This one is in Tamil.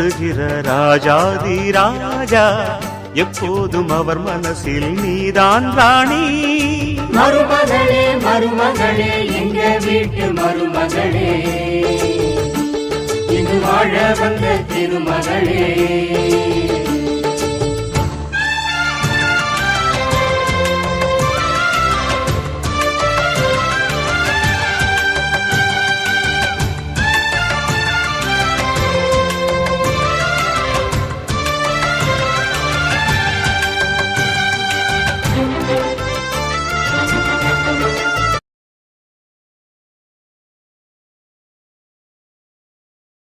வருகிற ராஜாதி ராஜா, எப்போதும் அவர் மனசில் நீதான் ராணி. மருமகளே மருமகளே எங்க வீட்டு மருமகளே, இங்கு வாழ வந்த திருமகளே.